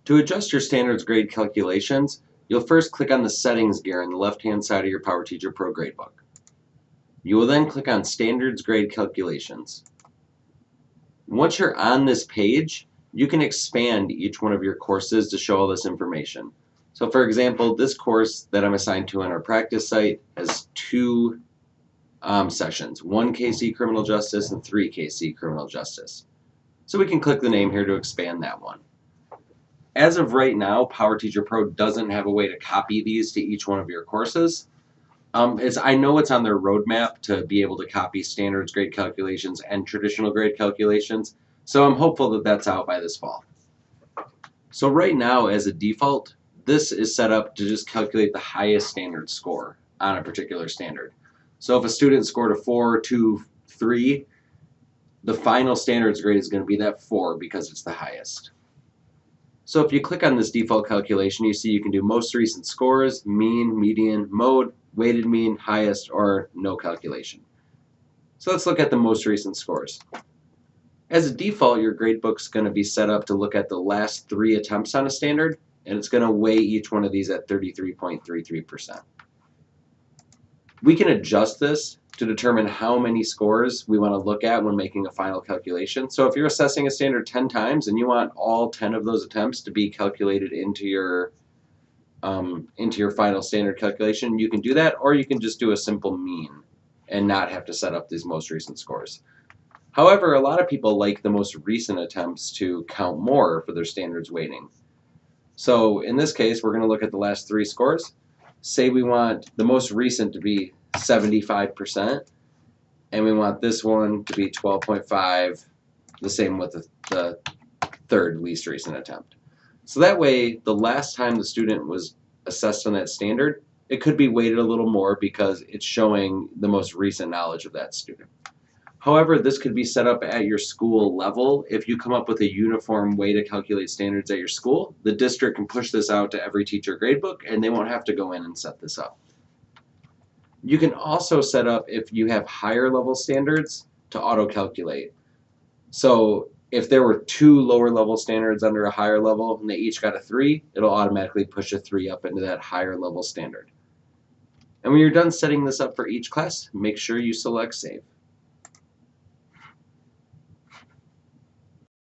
To adjust your standards grade calculations, you'll first click on the Settings gear on the left-hand side of your PowerTeacher Pro gradebook. You will then click on Standards Grade Calculations. Once you're on this page, you can expand each one of your courses to show all this information. So for example, this course that I'm assigned to on our practice site has two sessions, 1 KC Criminal Justice and 3 KC Criminal Justice. So we can click the name here to expand that one. As of right now, PowerTeacher Pro doesn't have a way to copy these to each one of your courses. I know it's on their roadmap to be able to copy standards grade calculations and traditional grade calculations, so I'm hopeful that that's out by this fall. So right now, as a default, this is set up to just calculate the highest standard score on a particular standard. So if a student scored a 4, 2, 3, the final standards grade is going to be that 4 because it's the highest. So if you click on this default calculation, you see you can do most recent scores, mean, median, mode, weighted mean, highest, or no calculation. So let's look at the most recent scores. As a default, your gradebook's going to be set up to look at the last 3 attempts on a standard, and it's going to weigh each one of these at 33.33%. We can adjust this to determine how many scores we want to look at when making a final calculation. So if you're assessing a standard 10 times and you want all 10 of those attempts to be calculated into your final standard calculation, you can do that, or you can just do a simple mean and not have to set up these most recent scores. However, a lot of people like the most recent attempts to count more for their standards weighting. So in this case, we're going to look at the last 3 scores. Say we want the most recent to be 75%, and we want this one to be 12.5, the same with the third least recent attempt. So that way, the last time the student was assessed on that standard, it could be weighted a little more because it's showing the most recent knowledge of that student. However, this could be set up at your school level. If you come up with a uniform way to calculate standards at your school, the district can push this out to every teacher gradebook, and they won't have to go in and set this up. You can also set up, if you have higher level standards, to auto-calculate. So if there were 2 lower level standards under a higher level and they each got a 3, it'll automatically push a 3 up into that higher level standard. And when you're done setting this up for each class, make sure you select Save.